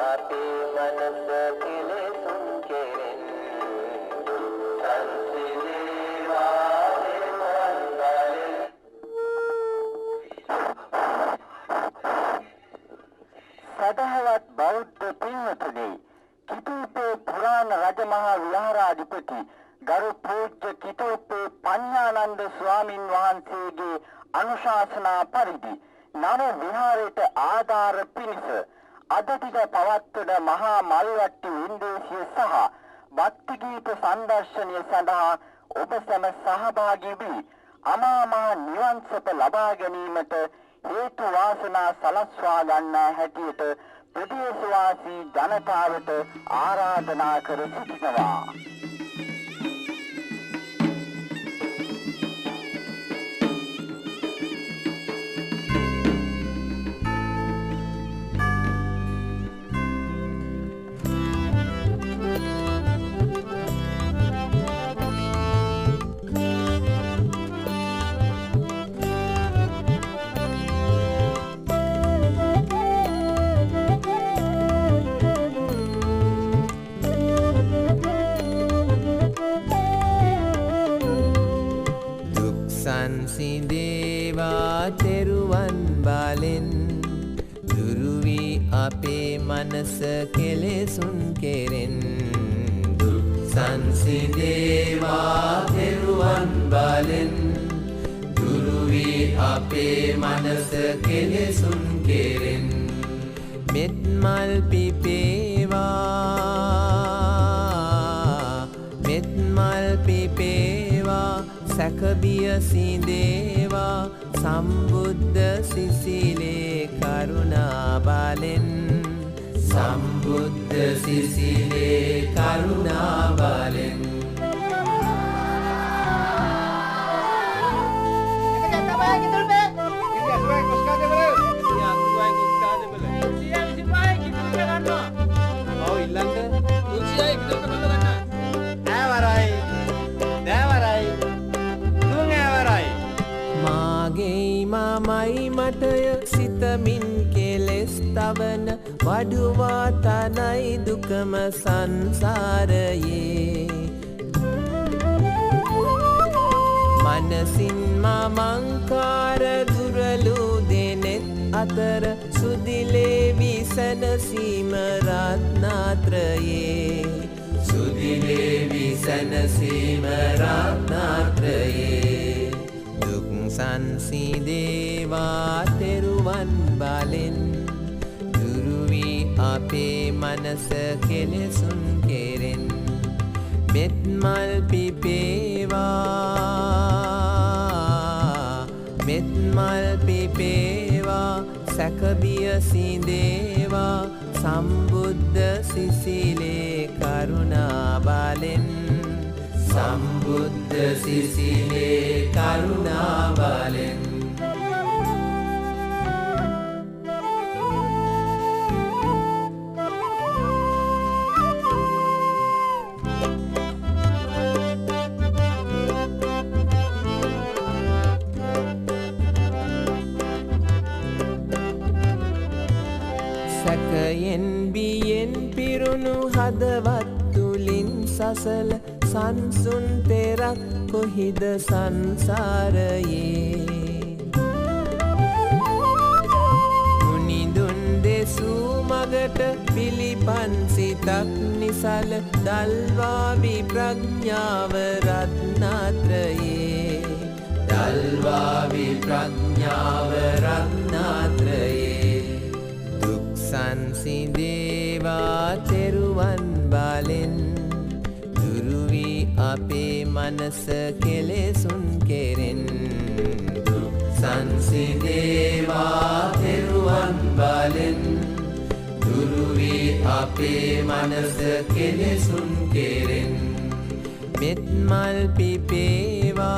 අපේ මනස කෙලෙසුන් කෙරෙන් සදහවත් බෞද්ධ පින්වතුනි, කිතුපේ පුරාණ රජමහා විහාරාධිපති ගරු පූජ්‍ය කිතුපේ පඤ්ඤානන්ද ස්වාමින් වහන්සේගේ අනුශාසනා පරිදි නව විහාරයට ආධාර පිණිස අද දින පවත්වන මහා මල්වට්ටි වින්දේසිය සහ භක්ති ගීත සංදර්ශනය සඳහා ඔබ සැම සහභාගී වී අමා මහ නිවන් සප ලබා ගැනීමට හේතු වාසනා සලස්වා ගන්නා හැටියට ප්‍රදේශවාසී ජනතාවට ආරාධනා කර සිටිනවා. සංසිඳේවා තෙරුවන් බලෙන් දුරු වී අපේ මනස කෙලෙසුන් කෙරෙන් දුක් සංසිඳේවා තෙරුවන් බලෙන් දුරු වී අපේ මනස කෙලෙසුන් කෙරෙන් මෙත් මල් පිපේවා මෙත් මල් පිපේවා සැකබිය සිඳේවා සම්බුද්ධ සිසිලේ කරුණා බලෙන් සම්බුද්ධ සිසිලේ කරුණා බලෙන් මයි මටය සිතමින් කෙලෙස් තවන වඩුවා තනයි දුකම සංසාරයේ මනසින් මමංකාර දුරලු දෙනෙත් අතර සුදිලේ විසනසීම රත්නාත්‍රයේ සුදිලේ විසනසීම රත්නාත්‍රයේ සංසිඳේවා තෙරුවන් බලෙන් දුරු වී අපේ මනස කෙලෙසුන් කෙරෙන් මෙත් මල් පිපේවා මෙත් මල් පිපේවා සැකබිය සිඳේවා සම්බුද්ධ සිසිලේ කරුණා බලෙන් සම්බුද්ධ සිසිලේ කරුණා බලෙන් සැකයෙන් බියෙන් පිරුණු හදවත් තුලින් සසල සංසුන් තෙරක් කොහිද සංසාරයේ මුනිඳුන් දෙසූ මගට පිළිපන් සිතක් නිසල දල්වාවි ප්‍රඥාව රත්නාත්‍රයේ දල්වාවි ප්‍රඥාව රත්නාත්‍රයේ දුක් සංසිඳේවා තෙරුවන් බලෙන් අපේ මනස කෙලෙසුන් කෙරෙන් දුක් සංසිඳේවා තෙරුවන් බලෙන් දුරු වී අපේ මනස කෙලෙසුන් කෙරෙන් මෙත් මල් පිපේවා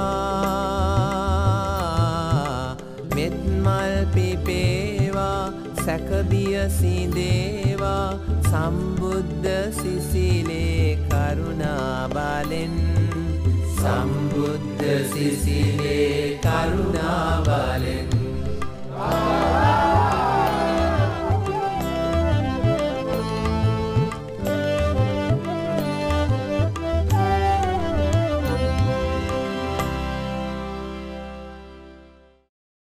මෙත් මල් පිපේවා සැකබිය සිඳේවා සම්බුද්ධ සිසිලේ කරුණා බලෙන් සම්බුද්ධ සිසිලේ කරුණා බලෙන්